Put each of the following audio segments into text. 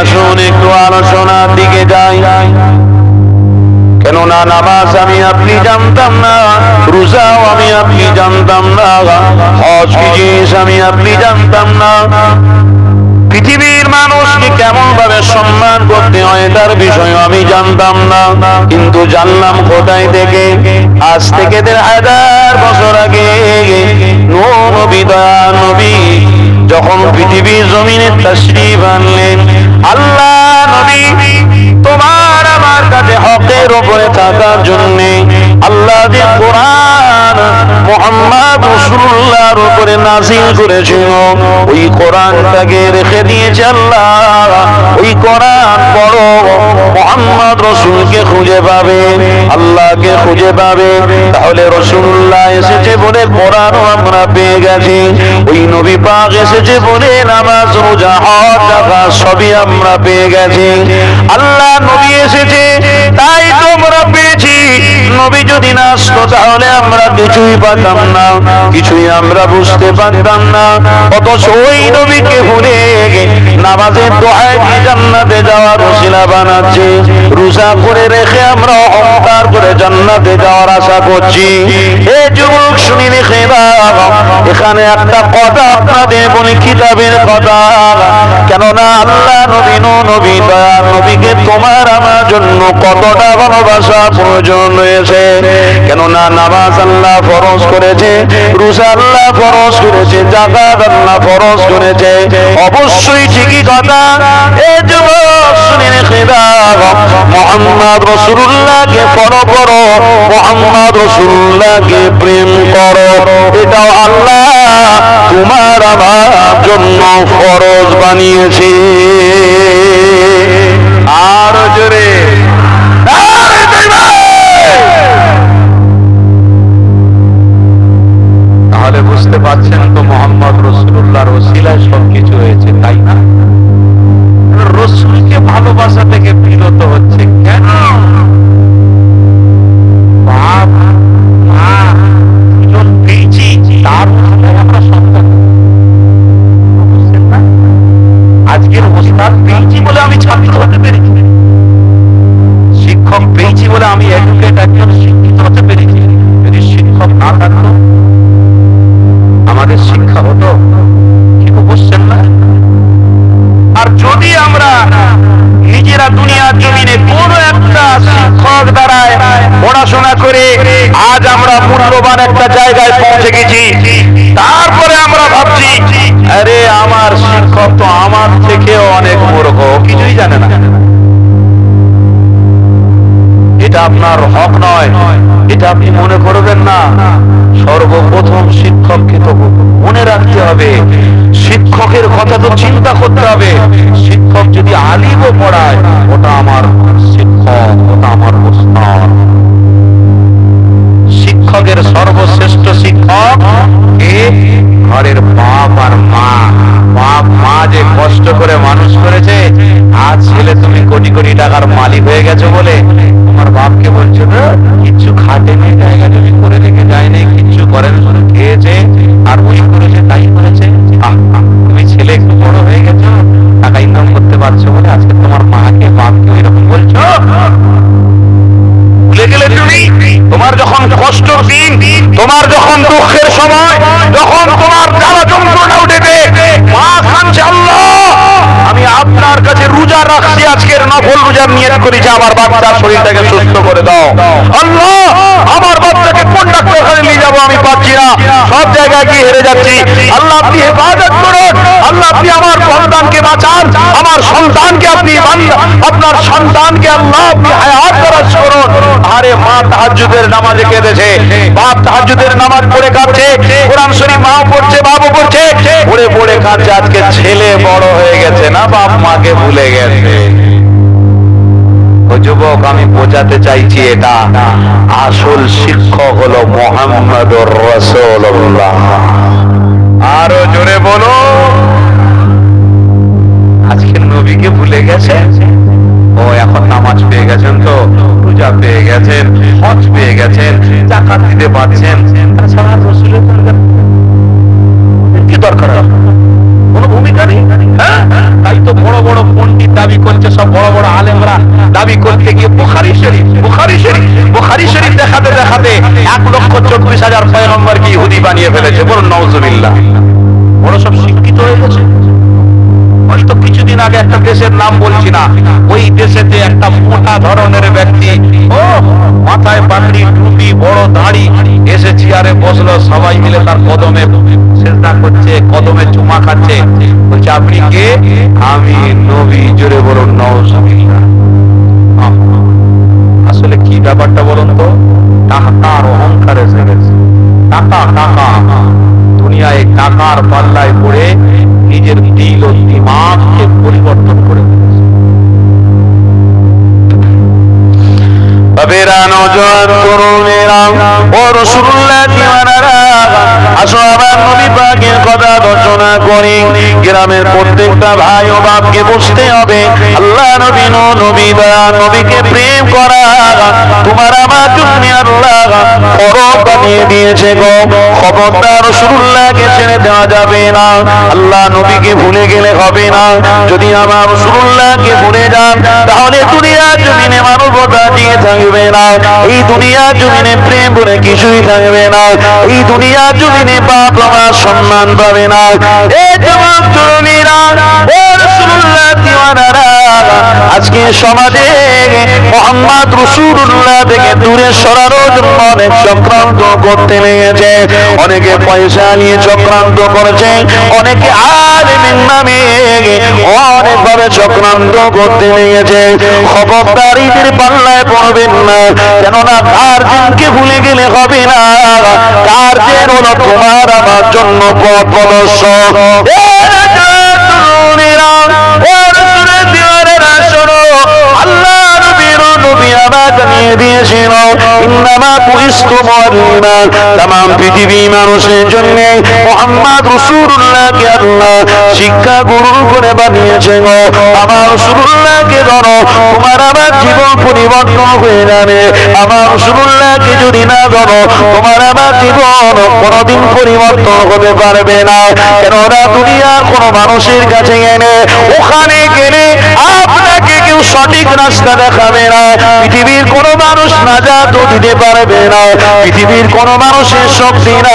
আসুন একটু আলোচনার দিকে যাই। কেননা নামাজ আমি আপনি জানতাম না, রোজাও আমি আপনি জানতাম না, হজ কি জিনিস আমি আপনি জানতাম না, পৃথিবীর মানুষকে কেমন ভাবে সম্মান করতে হয় তার বিষয় আমি জানতাম না। কিন্তু জানলাম কোথায় থেকে? আজ থেকে ১,৫০০ বছর আগে নূহ নবী, দয়া নবী যখন পৃথিবীর জমিনে তাশরীফ আনলেন, আল্লাহ নবী তোমার আমার কাছে হকের উপরে থাকার জন্য আল্লাহ যে কোরআন মুহাম্মদ রাসূলুল্লাহর উপরে নাযিল করেছিল, ওই কোরআনটাকে রেখে দিয়েছে আল্লাহ। ওই কোরআন পড়ো, মুহাম্মদ রাসূলকে খুঁজে পাবে, আল্লাহকে খুঁজে পাবে। তাহলে রাসূলুল্লাহ এসেছে বলে কোরআনও আমরা পেয়ে গেছি, ওই নবী পাক এসেছে বলে নামাজ রোজা হজ জাকাত সবই আমরা পেয়ে গেছি। আল্লাহ নবী এসেছে তাই তোমরা পেয়েছি। নবী যদি না আসতো তাহলে আমরা কিছুই পাতাম না, কিছুই আমরা বুঝতে পারতাম না। অথচ ওই নবীকে ভুলে নামাজের দোহায় জান্নাতে যাওয়ার ওসিলা বানাচ্ছি, রোজা করে রেখে আমরা অহংকার করে জান্নাতে যাওয়ার আশা করছি। এ যুবক শুনি রেখে দাও, এখানে একটা কথা আপনাদের বলি, কিতাবের কথা। কেননা আল্লাহ নবী নবী দয়া নবীকে তোমার আমার জন্য কতটা ভালোবাসা প্রয়োজন রয়েছে। কেননা নামাজ আল্লাহ ফরজ করেছে, রোজা আল্লাহ ফরজ করেছে, যাকাত আল্লাহ ফরজ করেছে, অবশ্যই ঠিকই কথা। এ যুবক শুনে রেখে দাও, মুহাম্মদ রাসূলুল্লাহকে ফলো করো, মুহাম্মদ রাসূলুল্লাহকে প্রেম করো, এটাও আল্লাহ তোমার আমার জন্য ফরজ বানিয়েছে। আর জোরে তাহলে বুঝতে পারছেন তো মুহাম্মদ রাসূলুল্লাহর ওসিলায় সবকিছু হয়েছে, তাই না? রাসূলকে ভালোবাসা থেকে বিরত হচ্ছে কেন? বাপ মা দুজন পেয়েছি, তার আমরা সন্তান। বুঝছেন না? আজকের ওস্তাদ পেয়েছি বলে আমি ছাত্র হতে পেরেছি, শিক্ষক পেয়েছি বলে আমি এডুকেট একজন শিক্ষিত হতে পেরেছি। যদি শিক্ষক না থাকতো আমাদের শিক্ষা হতো? কিন্তু বুঝছেন না। আর যদি আমরা নিজেরা দুনিয়ার জমিনে কোন একটা শিক্ষক দ্বারায় পড়াশোনা করে আজ আমরা মূল্যবান একটা জায়গায় পৌঁছে গেছি, তারপরে আমরা ভাবছি আরে আমার শিক্ষক তো আমার থেকেও অনেক মূর্খ, কিছুই জানে না। এটা আপনার হক নয়, এটা আপনি মনে করবেন না। সর্বপ্রথম শিক্ষককে তো মনে রাখতে হবে, শিক্ষকের কথা তো চিন্তা করতে হবে। শিক্ষক যদি আলিমও পড়ায়, ওটা আমার শিক্ষক, ওটা আমার ওস্তাদ। শিক্ষকের সর্বশ্রেষ্ঠ শিক্ষক কে? ঘরের বাপ আর মা। বাপ মা যে কষ্ট করে মানুষ করেছে, আজ ছেলে তুমি কোটি কোটি টাকার মালিক হয়ে গেছো বলে তোমার বাপকে বলছো না কিচ্ছু খাটেনি, জায়গা জমি করে রেখে যায়নি, কিচ্ছু করেন, শুধু খেয়েছে আর ওই করেছে তাই করেছে। তুমি ছেলে একটু বড় হয়ে গেছো, টাকা ইনকাম করতে পারছো বলে আজকে তোমার মাকে বাপকে এরকম বলছো। ভুলে গেলে তুমি তোমার যখন কষ্টের দিন, তোমার যখন দুঃখের সময়, যখন তোমার জ্বালা যন্ত্রণা উঠেছে, মা কাঁদছে আল্লাহ আমি আপনার কাছে রোজা রাখছি, আজকের নফল রোজার নিয়ত করেছি আমার বাচ্চার শরীরটাকে সুস্থ করে দাও। আল্লাহ আমার বাচ্চাকে কোন ডাক্তারখানে নিয়ে যাবো আমি পাচ্ছি না, সব জায়গায় গিয়ে হেরে যাচ্ছি। আল্লাহ আপনি হেফাজত করুন, আল্লাহ আপনি আমার সন্তানকে বাঁচান, আমার সন্তানকে আপনি আপনার সন্তানকে আল্লাহ আপনি হায়াত দারাজ করুন। আরে মা তাহাজ্জুদের নামাজে কেঁদেছে, বাপ তাহাজ্জুদের নামাজ পড়ে কাঁদছে, কোরআন শরীফ মাও পড়ছে, বাবু পড়ছে, পড়ে পড়ে কাঁদছে। আজকে ছেলে বড় হয়ে গেছে না, বাপ মাকে ভুলে গেছে। ও যুবক, আমি বোঝাতে চাইছি এটা আসল শিক্ষক হলো মুহাম্মদুর রাসূলুল্লাহ। আরো জোরে বলো। আজকে নবীকে ভুলে গেছে। ও এখন নামাজ পেয়ে গেছেন, তো রোজা পেয়ে গেছেন, হজ পেয়ে গেছেন, যাকাত দিতে পারছেন, তাছাড়া রাসূলের কি দরকার? কোনো ভূমিকা নেই। হ্যাঁ, তাই তো বড় বড় পণ্ডিত দাবি সব বড় বড় আলেমরা দাবি করতে গিয়ে বুখারী শরীফ দেখাতে দেখাতে 1,24,000 পয়গম্বরকে ইহুদি বানিয়ে ফেলেছে। বলুন নাউজুবিল্লাহ। বড় সব শিক্ষিত হয়ে গেছে। হয়তো কিছুদিন আগে একটা দেশের নাম বলছি না, ওই দেশেতে একটা মোটা ধরনের ব্যক্তি, ও মাথায় পাগড়ি, টুপি, বড় দাড়ি, এসে চেয়ারে বসলো, সবাই মিলে তার কদমে সেজদা করছে, কদমে চুমা খাচ্ছে। বলছে আপনি কে? আমি নবী। জোরে বলুন নাউজুবিল্লাহ। আসলে কি ব্যাপারটা বলুন তো? টাকার অহংকার এসে গেছে। টাকা দুনিয়ায় টাকার পাল্লায় পড়ে নিজের দিল ও দিমাগকে পরিবর্তন করে ফেলেছে। বাবেরা, নওজোয়ান, তরুণেরা ও রাসূলুল্লাহ দিওয়ানারা, আসো আমার নবী পাকের কথা আলোচনা করি। গ্রামের প্রত্যেকটা ভাই ও বাপকে বুঝতে হবে, আল্লাহ নবী নবীকে প্রেম করা তোমার আমার জন্য আল্লাহ ফরজ বানিয়ে দিয়েছে গো। খবরদার রাসূলুল্লাহকে ছেড়ে দেওয়া যাবে না। আল্লাহ নবীকে ভুলে গেলে হবে না। যদি আমার রাসূলুল্লাহকে ভুলে যান, তাহলে দুনিয়া জমিনে মানবতা দিয়ে থাকবে না। এই দুনিয়া জমিনে প্রেম বলে কিছুই থাকবে না। এই দুনিয়া জমিনে বাপ মা সম্মান পাবে না। এই যুবক তরুণীরা, ও রাসূলুল্লাহ দিওয়ানারা, আজকে সমাজে মুহাম্মদ রাসূলুল্লাহ থেকে দূরে সরানোর জন্য অনেক চক্রান্ত করতে লেগেছে। অনেকে পয়সা নিয়ে চক্রান্ত করেছে, অনেকে আলেমের নামে অনেকভাবে চক্রান্ত করতে লেগেছে। খবরদারিদের পাল্লায় পড়বেন না, কেননা গার্জেনকে ভুলে গেলে হবে না। গার্জেন হলো তোমার আমার জন্য পথ প্রদর্শক। আল্লাহ নবী আবার জানিয়ে দিয়েছিল, ইন্নামা বুইস্তু মুআল্লিমান, तमाम পৃথিবী মানুষের জন্য মুহাম্মদ রাসূলুল্লাহকে আল্লাহ শিক্ষা গুরু করে বানিয়েছে গো। আমার রাসূলুল্লাহকে ধরো, তোমার আমার জীবন পরিবর্তন হয়ে যাবে। আমার রাসূলুল্লাহকে যদি না ধরো, তোমার আমার জীবন কোনোদিন পরিবর্তন হতে পারবে না। কেননা দুনিয়ার কোনো মানুষের কাছে গেলে, ওখানে গেলে আপনাকে কেউ সঠিক রাস্তা দেখাবে না। পৃথিবীর কোন মানুষ নাজাত দিতে পারবে না। পৃথিবীর কোন মানুষের শক্তি না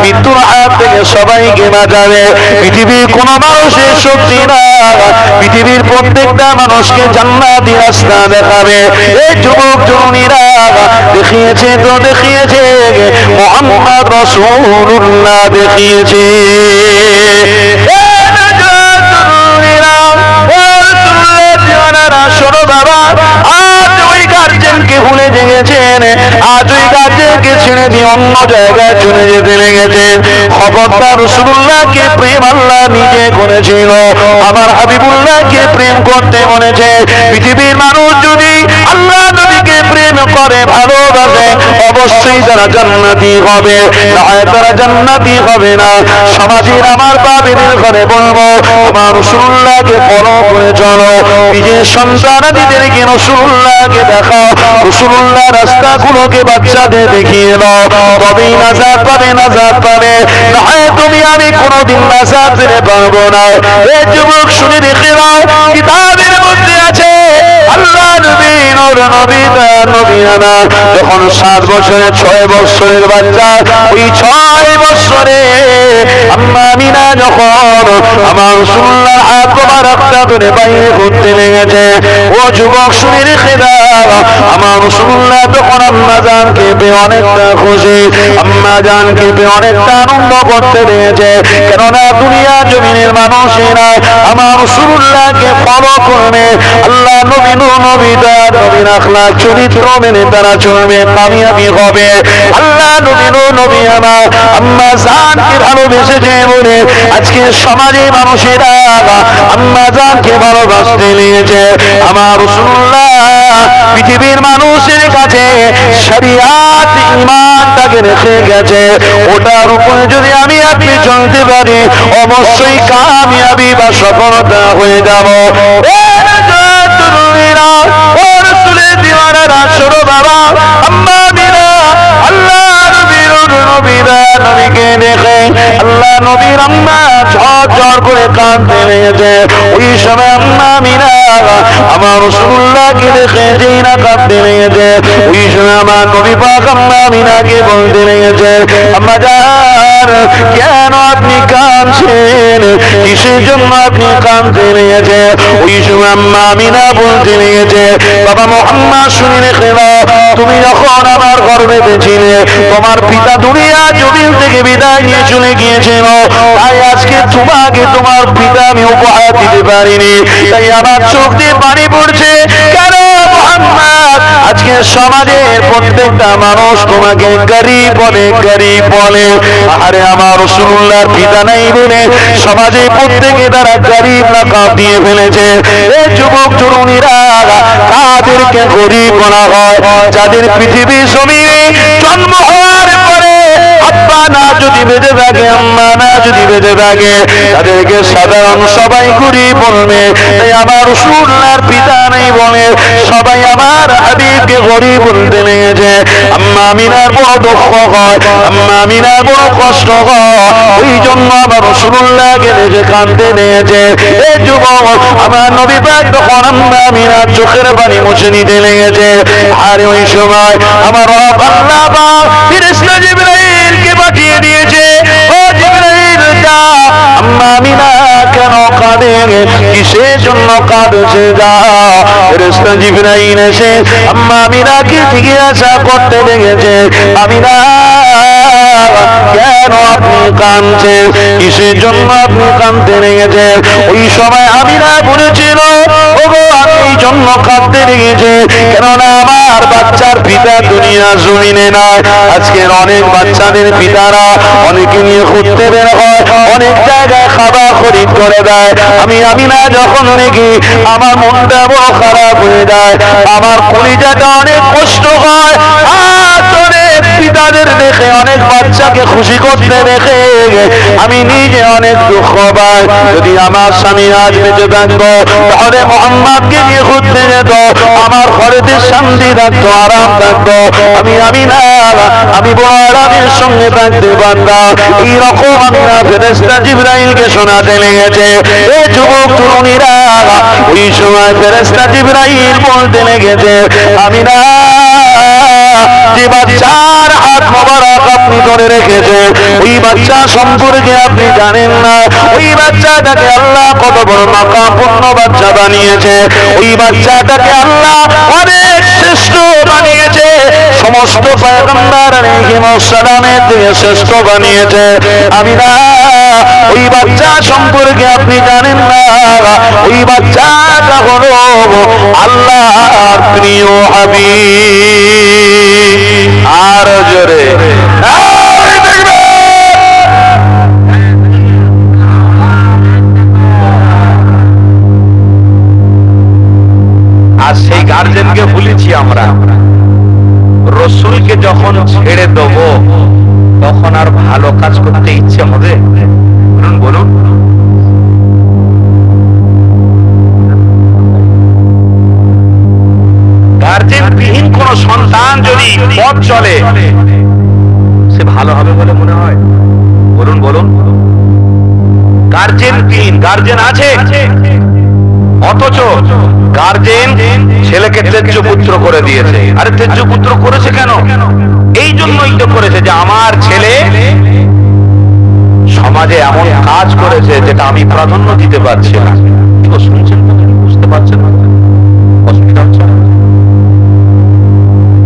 মৃত্যুর হাত থেকে সবাইকে বাঁচাবে। পৃথিবীর কোন মানুষের শক্তি না পৃথিবীর প্রত্যেকটা মানুষকে জান্নাতি রাস্তা দেখাবে। এই যুবক তরুণীরা দেখিয়েছে তো দেখিয়েছে, মুহাম্মদ রাসূলুল্লাহ দেখিয়েছে। শোনো বাবা, আজ ওই গার্জেনকে ভুলে জেগেছেন, আজ ওই গার্জেনকে ছেড়ে দিয়ে অন্য জায়গায় চলে যেতে লেগেছেন। খবরদার, রাসূলুল্লাহকে প্রেম আল্লাহ নিজে করেছিল, আমার হাবিবুল্লাহকে প্রেম করতে বলেছে। পৃথিবীর মানুষ যদি আল্লাহ নবীকে প্রেম করে, ভালোবাসে, অবশ্যই তারা জান্নাতি হবে, না হয় তারা জান্নাতি হবে না। সমাজের আমার বাবিদের ঘরে বলবো, আমার রাসূলুল্লাহকে ফলো করে চলো। নিজের সন্তানাদিদেরকে রাসূলুল্লাহকে দেখাও, রাসূলুল্লাহ রাস্তাগুলোকে বাচ্চাদের দেখিয়ে দাও, তবেই নাজাত পাবে, নাজাত পাবে। না হয় তুমি আমি কোনোদিন নাজাত পেতে পারবো না। এই যুবক শুনে রেখে দাও, কিতাবের মধ্যে আছে আল্লাহ নবী নূর নবী তার নবীনা যখন 7 বছরের 6 বছরের বাচ্চা, ওই 6 বছরে আম্মা আমিনা যখন আমার রাসূলুল্লাহ হাত মোবারকটা ধরে বাইরে ঘুরতে লেগেছে, ও যুবক শুনে রেখে দাও, আমার রাসূলুল্লাহ তখন আম্মা জানকে পেয়ে অনেকটা খুশি, আম্মা জানকে পেয়ে অনেকটা আনন্দ করতে লেগেছে। কেননা দুনিয়া জমিনের মানুষেরা আমার রাসূলুল্লাহকে ফলো করবে, আল্লাহ নবী নবী তার নবীর আখলাক চরিত্র মেনে তারা চলবে, কামিয়াবি হবে। আল্লাহ নবী নবী আমার আম্মা জানকে ভালোবেসেছে বলে আজকে সমাজে মানুষেরা আম্মা জানকে ভালোবাসতে লেগেছে। আমার রাসূলুল্লাহ পৃথিবীর মানুষের কাছে শরিয়াত ঈমানটাকে রেখে গেছে, ওটার উপরে যদি আমি আপনি চলতে পারি, অবশ্যই কামিয়াবি বা সফলতা হয়ে যাব। বাবা আম্মা আমিনা আল্লাহ নবীর নবীকে দেখে আল্লাহ নবীর আম্মা ঝরঝর করে কাঁদতে লেগেছে। ওই সময় আম্মা আমিনা আমিনা কাঁদতে লেগেছে। ওই সময় আমার নবী পাক আম্মা আমিনাকে বলতে লেগেছে, আম্মা জান কেন আপনি কাঁদছেন, কিসের জন্য আপনি কাঁদতে লেগেছে? ওই সময় আম্মা আমিনা বলতে লেগেছে, বাবা মুহাম্মদ শুনে রেখে দাও, তুমি যখন আমার গর্ভেতে ছিলে তোমার পিতা দুনিয়া জমিন থেকে বিদায় নিয়ে চলে গিয়েছিল, তাই আজকে তোমাকে তোমার পিতা আমি উপহার দিতে পারিনি, তাই আমার চোখ দিয়ে পানি পড়ছে। কেন মুহাম্মদ, আজকে সমাজের প্রত্যেকটা মানুষ তোমাকে গরিব বলে, গরিব বলে। আরে আমার রাসূলুল্লাহর পিতা নাই বলে সমাজে প্রত্যেকে তারা গরিব লাকাব দিয়ে ফেলেছে। এই যুবক তরুণীরা কাদেরকে গরিব বলা হয়? যাদের পৃথিবীর জমিনে জন্ম হওয়ার পরে আব্বা না যদি বেঁচে থাকে, আম্মা না যদি বেঁচে থাকে, তাদেরকে সাধারণ সবাই গরিব বলবে। তাই আমার রাসূলুল্লাহর পিতা নেই বলে সবাই আমার হাবিবকে গরিব বলতে লেগেছে। আম্মা আমিনার বড় দুঃখ হয়, আম্মা আমিনার বড় কষ্ট হয়, ওই জন্য আমার রাসূলুল্লাহকে দেখে কাঁদতে লেগেছে। এই যুবক আমার নবী পাক তখন আম্মা আমিনার চোখের পানি মুছে নিতে লেগেছে। আর ওই সময় আমার রব আল্লাহ পাক ফেরেশতা জিবরাইলকে পাঠিয়ে দিয়েছে, ও জিবরাইল যা আম্মা আমিনা কেন কাঁদে, কিসের জন্য কাঁদছে, যা। ফেরেশতা জিবরাইল এসে আম্মা আমিনাকে জিজ্ঞাসা করতে লেগেছে, আমিনা কেন আপনি কাঁদছেন, কিসের জন্য আপনি কাঁদতে লেগেছেন? ওই সময় আমিনা বলেছিল, ওগো আমি এই জন্য কাঁদতে লেগেছে কেননা আমার বাচ্চার পিতা দুনিয়া জমিনে নাই। আজকের অনেক বাচ্চাদের পিতারা অনেকে নিয়ে ঘুরতে বের হয়, অনেক জায়গায় খাবার খরিদ করে দেয়। আমি আমিনা যখন দেখি আমার মনটা বড় খারাপ হয়ে যায়, আমার কলিজাটা অনেক কষ্ট হয়। পিতাদের দেখে, অনেক বাচ্চাকে খুশি করতে দেখে আমি নিজে অনেক দুঃখ পাই। যদি আমার স্বামী আজ বেঁচে থাকতো তাহলে মুহাম্মদকে নিয়ে ঘুরতে যেত, আমার ঘরেতে শান্তি থাকতো, আরাম থাকতো, আমি বড় আরামের সঙ্গে থাকতে পারতাম। এইরকম আমিনা ফেরেশতা জিবরাইলকে শোনাতে লেগেছে। এই যুবক তরুণীরা ওই সময় ফেরেশতা জিবরাইল বলতে লেগেছে, আমিনা যে বাচ্চার হাত মোবারক আপনি ধরে রেখেছেন, ওই বাচ্চা সম্পর্কে আপনি জানেন না। ওই বাচ্চাটাকে আল্লাহ কত বড় মাকামপূর্ণ বাচ্চা বানিয়েছে। ওই বাচ্চাটাকে আল্লাহ অনেক শ্রেষ্ঠ বানিয়েছে, সমস্ত পয়গম্বর আলাইহিস সালামের থেকে শ্রেষ্ঠ বানিয়েছে। আমিনা ওই বাচ্চা সম্পর্কে আপনি জানেন না, ওই বাচ্চাটা হলো আল্লাহর প্রিয় হাবিব। আর জোরে আর সেই গার্জেনকে ভুলেছি আমরা। রসুলকে যখন ছেড়ে দেব তখন আর ভালো কাজ করতে ইচ্ছে হবে? বলুন বলুন। গার্জেনবিহীন কোন সন্তান যদি পথ চলে সে ভালো হবে বলে মনে হয়? বলুন বলুন। গার্জেনবিহীন, গার্জেন আছে অথচ গার্জেন ছেলেকে তেজ্য পুত্র করে দিয়েছে। আরে তেজ্য পুত্র করেছে কেন? এই জন্যই তো করেছে যে আমার ছেলে সমাজে এমন কাজ করেছে যেটা আমি প্রাধান্য দিতে পারছি না। শুনছেন, বুঝতে পারছেন না? অসুবিধা হচ্ছে না?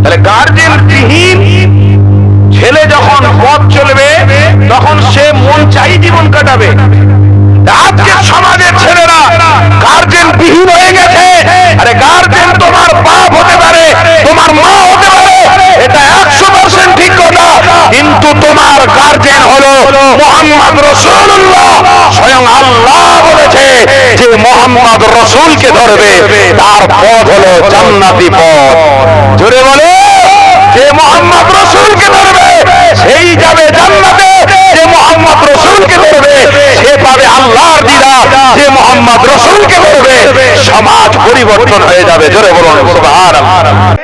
তাহলে গার্জেন বিহীন ছেলে যখন পথ চলবে তখন সে মন চাই জীবন কাটাবে। আজকে সমাজের ছেলেরা গার্জেন বিহীন হয়ে গেছে। আরে গার্জেন তোমার বাপ হতে পারে, তোমার মা হতে পারে, এটা 100% ঠিক কথা, কিন্তু তোমার গার্জেন হলো মুহাম্মদ রাসূলুল্লাহ। স্বয়ং আল্লাহ বলেছে যে মুহাম্মদ রাসূলকে ধরবে তার পথ হলো জান্নাতি পথ। জোরে বলে, যে মুহাম্মদ রাসূলকে ধরবে সেই যাবে জান্নাতে, যে মুহাম্মদ রাসূলকে ধরবে সে পাবে আল্লাহর দিদার, যে মুহাম্মদ রাসূলকে ধরবে সমাজ পরিবর্তন হয়ে যাবে। জোরে বলুন সুবহানাল্লাহ।